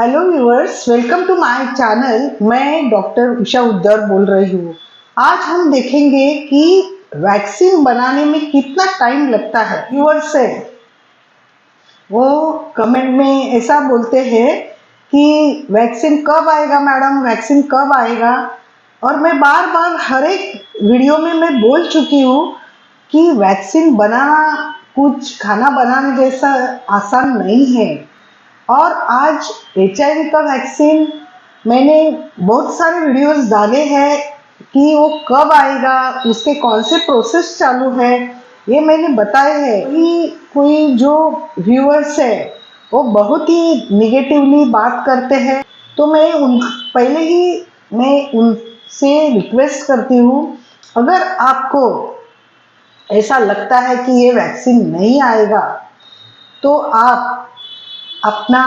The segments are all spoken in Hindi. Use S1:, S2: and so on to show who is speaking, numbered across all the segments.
S1: Hello viewers, welcome to my channel. मैं डॉक्टर उषा उद्दर बोल रही हूँ। आज हम देखेंगे कि वैक्सीन बनाने में कितना टाइम लगता है। व्यूअर्स है वो कमेंट में ऐसा बोलते हैं कि वैक्सीन कब आएगा मैडम, वैक्सीन कब आएगा। और मैं बार बार हर एक वीडियो में मैं बोल चुकी हूँ कि वैक्सीन बनाना कुछ खाना बनाने जैसा आसान नहीं है। और आज HIV का वैक्सीन मैंने बहुत सारे वीडियोस डाले हैं कि वो कब आएगा, उसके कौन से प्रोसेस चालू है, ये मैंने बताए हैं। कोई जो व्यूअर्स है वो बहुत ही निगेटिवली बात करते हैं, तो पहले ही मैं उनसे रिक्वेस्ट करती हूँ, अगर आपको ऐसा लगता है कि ये वैक्सीन नहीं आएगा तो आप अपना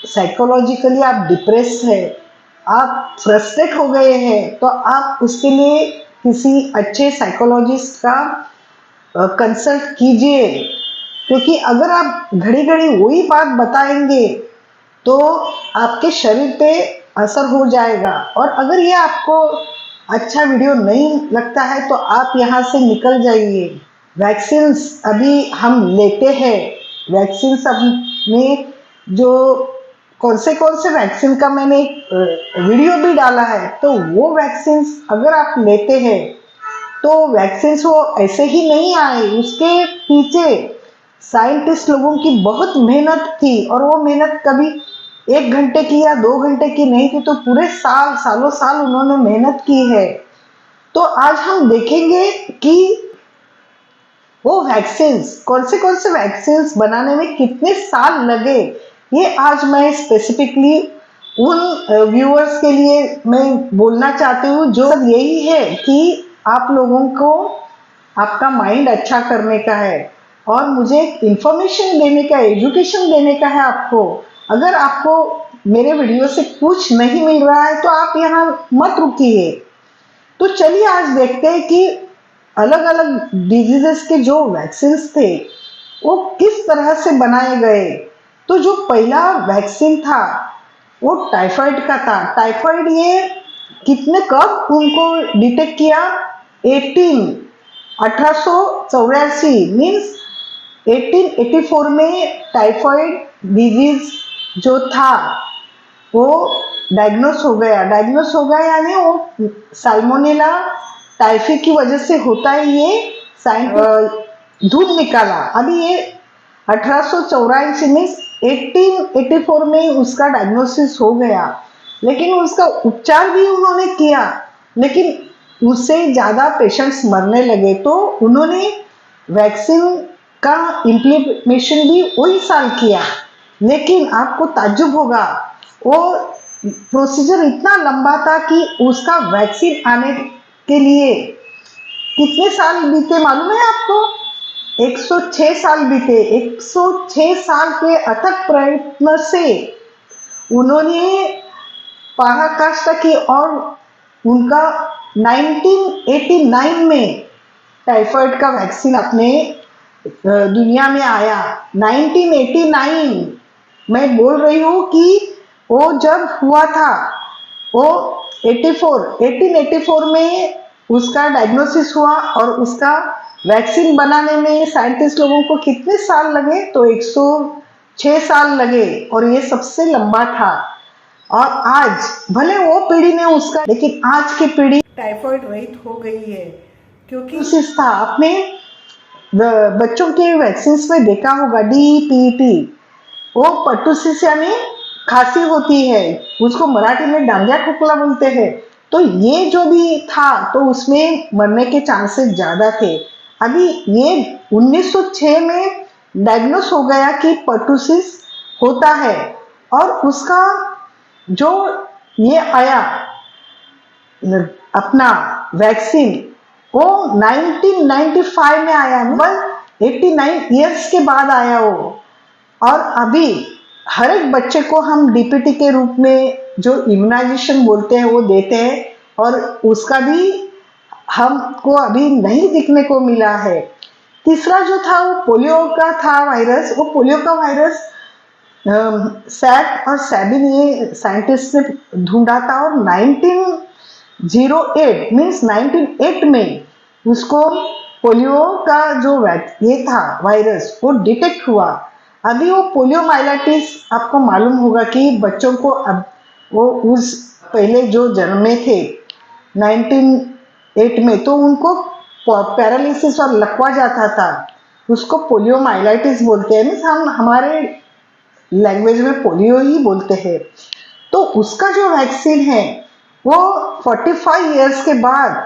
S1: साइकोलॉजिकली आप डिप्रेस्ड है, आप फ्रस्ट्रेट हो गए हैं, तो आप उसके लिए किसी अच्छे साइकोलॉजिस्ट का कंसल्ट कीजिए। क्योंकि अगर आप घड़ी घड़ी वही बात बताएंगे तो आपके शरीर पे असर हो जाएगा। और अगर ये आपको अच्छा वीडियो नहीं लगता है तो आप यहाँ से निकल जाइए। वैक्सीन्स अभी हम लेते हैं, वैक्सीन्स अब में जो कौन से वैक्सीन का मैंने वीडियो भी डाला है, तो वो वैक्सीन्स अगर आप लेते हैं तो वैक्सीन्स वो ऐसे ही नहीं आए, उसके पीछे साइंटिस्ट लोगों की बहुत मेहनत थी। और वो मेहनत कभी 1 घंटे की या 2 घंटे की नहीं थी, तो पूरे सालों साल उन्होंने मेहनत की है। तो आज हम देखेंगे कि वो वैक्सीन्स कौन से वैक्सीन्स बनाने में कितने साल लगे। ये आज मैं स्पेसिफिकली उन व्यूअर्स के लिए मैं बोलना चाहती हूँ, जो सब यही है कि आप लोगों को आपका माइंड अच्छा करने का है और मुझे इंफॉर्मेशन देने का, एजुकेशन देने का है आपको। अगर आपको मेरे वीडियो से कुछ नहीं मिल रहा है तो आप यहाँ मत रुकिए। तो चलिए आज देखते हैं कि अलग अलग डिजीजेस के जो वैक्सीन थे वो किस तरह से बनाए गए। तो जो पहला वैक्सीन था वो टाइफाइड का था। टाइफाइड ये कितने कब उनको डिटेक्ट किया, 1884 मीन्स 1884 में टाइफाइड डिजीज जो था वो डायग्नोस हो गया यानी वो साल्मोनेला टाइफी की वजह से होता है, ये साइंटिस्ट ढूंढ निकाला। अभी ये 1884 में 1884 में उसका डायग्नोसिस हो गया, लेकिन उसका उपचार भी उन्होंने किया, लेकिन उससे ज़्यादा पेशेंट्स मरने लगे। तो उन्होंने वैक्सीन का इम्प्लीमेशन भी वही साल किया। लेकिन आपको ताज्जुब होगा, वो प्रोसीजर इतना लंबा था कि उसका वैक्सीन आने के लिए कितने साल बीते मालूम है आपको? 106 साल बीते। 106 साल के अथक प्रयत्न से उन्होंने पराकाष्ठा की और उनका 1989 में टाइफाइड का वैक्सीन अपने दुनिया में आया। 1989 मैं बोल रही हूँ कि वो जब हुआ था वो 1884 में उसका डायग्नोसिस हुआ। और उसका वैक्सीन बनाने में साइंटिस्ट लोगों को कितने साल लगे? तो 106 साल लगे, और ये सबसे लंबा था। और आज भले वो पीढ़ी ने उसका, लेकिन आज की पीढ़ी टाइफाइड रहित हो गई है। क्योंकि था आपने बच्चों के वैक्सीन में देखा होगा, DPT, वो पर्टुसिस यानी खांसी होती है, उसको मराठी में डांडिया खोखला बोलते हैं। तो ये जो भी था तो उसमें मरने के चांसेस ज्यादा थे। अभी ये 1906 में डायग्नोस हो गया कि पर्टुसिस होता है, और उसका जो ये आया अपना वैक्सीन वो 1995 में आया, मतलब 89 इयर्स के बाद आया वो। और अभी हर एक बच्चे को हम DPT के रूप में जो इम्यूनाइजेशन बोलते हैं वो देते हैं, और उसका भी हमको अभी नहीं दिखने को मिला है। तीसरा जो था वो पोलियो का था वायरस। वो पोलियो का वायरस सैट और सैबिन ये साइंटिस्ट ने ढूंढा था और 1908 मीन्स 1908 में उसको पोलियो का जो ये था वायरस वो डिटेक्ट हुआ। अभी वो पोलियोमाइलाइटिस आपको मालूम होगा कि बच्चों को अब वो उस पहले जो जन्मे थे 1908 में तो उनको पैरालिसिस और लकवा जाता था, उसको पोलियोमाइलाइटिस बोलते हैं। मीन्स हम हमारे लैंग्वेज में पोलियो ही बोलते हैं। तो उसका जो वैक्सीन है वो 45 इयर्स के बाद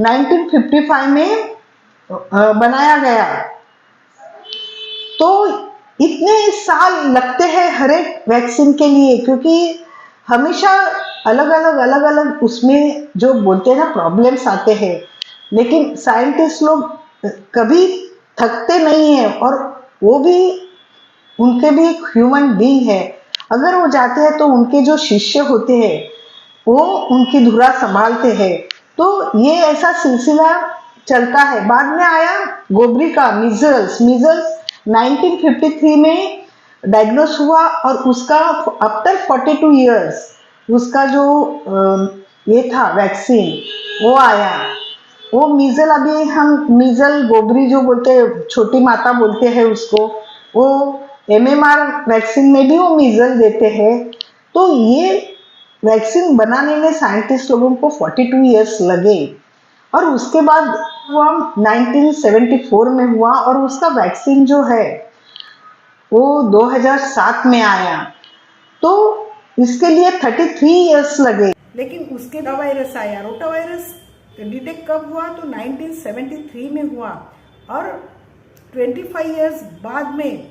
S1: 1955 में बनाया गया। तो इतने साल लगते हैं हर एक वैक्सीन के लिए, क्योंकि हमेशा अलग अलग उसमें जो बोलते हैं ना प्रॉब्लम्स आते हैं, लेकिन साइंटिस्ट लोग कभी थकते नहीं हैं और वो भी उनके भी एक ह्यूमन बीइंग है। अगर वो जाते हैं तो उनके जो शिष्य होते हैं वो उनकी धुरा संभालते हैं। तो ये ऐसा सिलसिला चलता है। बाद में आया गोबरी का मीजल्स 1953 में डायग्नोस हुआ और उसका आफ्टर 42 इयर्स उसका जो ये था वैक्सीन वो आया। वो मीजल अभी हम मीजल गोबरी जो बोलते हैं, छोटी माता बोलते हैं उसको, वो MMR वैक्सीन में भी वो मीजल देते हैं। तो ये वैक्सीन बनाने में साइंटिस्ट लोगों को 42 इयर्स लगे और उसके बाद हुआ 1974 में हुआ और उसका वैक्सीन जो है वो 2007 में आया। तो इसके लिए 33 इयर्स लगे, लेकिन उसके रोटा वायरस आया। रोटा वायरस डिटेक्ट कब हुआ तो 1973 में हुआ और 25 इयर्स बाद में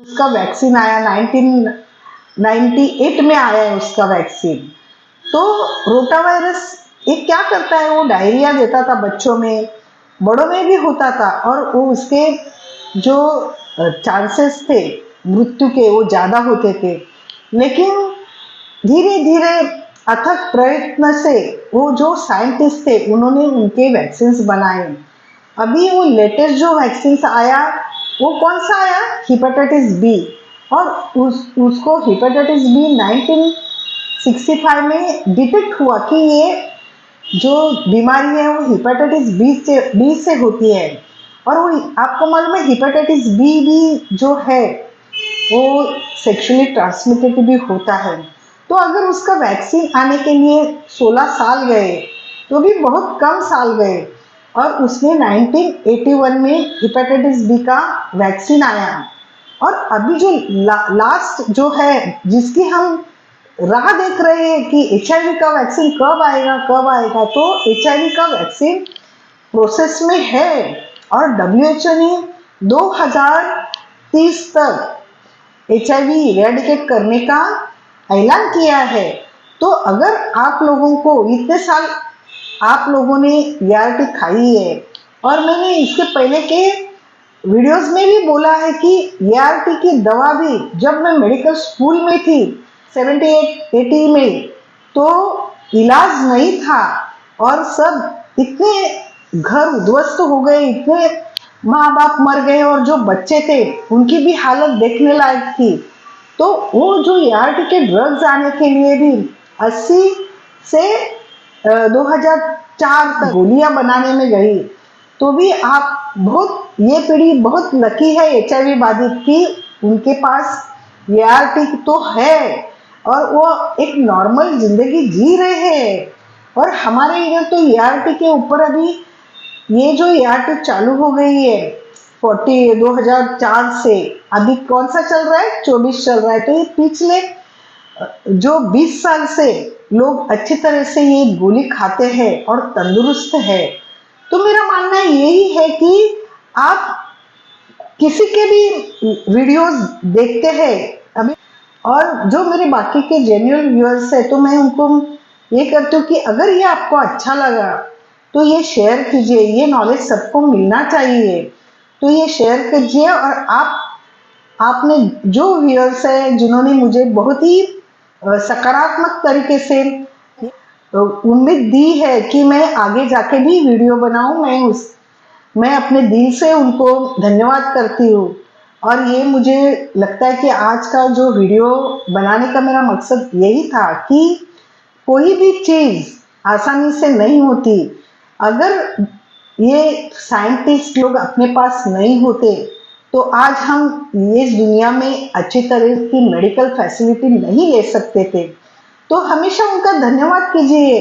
S1: उसका वैक्सीन आया। 1998 में आया है उसका वैक्सीन। तो रोटा वायरस ये क्या करता है, वो डायरिया देता था बच्चों में, बड़ों में भी होता था और वो उसके जो चांसेस थे मृत्यु के वो ज़्यादा होते थे। लेकिन धीरे धीरे अथक प्रयत्न से वो जो साइंटिस्ट थे उन्होंने उनके वैक्सीन्स बनाए। अभी वो लेटेस्ट जो वैक्सीन्स आया वो कौन सा आया, हेपेटाइटिस बी, और उसको हेपेटाइटिस बी 1965 में डिटेक्ट हुआ कि ये जो बीमारी है वो हेपेटाइटिस बी से होती है। और वो आपको मालूम है हेपेटाइटिस बी भी जो है वो सेक्सुअली ट्रांसमिटेड भी होता है। तो अगर उसका वैक्सीन आने के लिए 16 साल गए तो भी बहुत कम साल गए और उसने 1981 में हेपेटाइटिस बी का वैक्सीन आया। और अभी जो लास्ट जो है जिसकी हम राह देख रहे हैं कि HIV का वैक्सीन कब आएगा, तो HIV का वैक्सीन प्रोसेस में है और WHO ने 2030 तक HIV इरेडिकेट करने का ऐलान किया है। तो अगर आप लोगों को इतने साल आप लोगों ने ERT खाई है और मैंने इसके पहले के वीडियोस में भी बोला है कि ERT की दवा भी जब मैं मेडिकल स्कूल में थी 78-80 में तो इलाज नहीं था और सब इतने घर उद्ध्वस्त हो गए, इतने माँ बाप मर गए और जो बच्चे थे उनकी भी हालत देखने लायक थी। तो वो जो ERT के ड्रग्स आने के लिए भी 80 से 2004 तक गोलियां बनाने में गई। तो भी आप बहुत ये पीढ़ी बहुत लकी है HIV बाधित की, उनके पास ERT तो है और वो एक नॉर्मल जिंदगी जी रहे हैं। और हमारे इधर तो ERT के ऊपर अभी ये जो ERT चालू हो गई है 2004 से अभी कौन सा चल रहा है 24 चल रहा है। तो ये पिछले जो 20 साल से लोग अच्छी तरह से ये गोली खाते हैं और तंदुरुस्त है। तो मेरा मानना यही है कि आप किसी के भी वीडियोस देखते हैं अभी और जो मेरे बाकी के जेन्युइन व्यूअर्स है तो मैं उनको ये करती हूँ कि अगर ये आपको अच्छा लगा तो ये शेयर कीजिए, ये नॉलेज सबको मिलना चाहिए। तो ये शेयर कीजिए और आपने जो व्यूअर्स है जिन्होंने मुझे बहुत ही सकारात्मक तरीके से उम्मीद दी है कि मैं आगे जाके भी वीडियो बनाऊं, मैं अपने दिल से उनको धन्यवाद करती हूँ। और ये मुझे लगता है कि आज का जो वीडियो बनाने का मेरा मकसद यही था कि कोई भी चीज आसानी से नहीं होती। अगर ये साइंटिस्ट लोग अपने पास नहीं होते तो आज हम ये दुनिया में अच्छी तरह की मेडिकल फैसिलिटी नहीं ले सकते थे। तो हमेशा उनका धन्यवाद कीजिए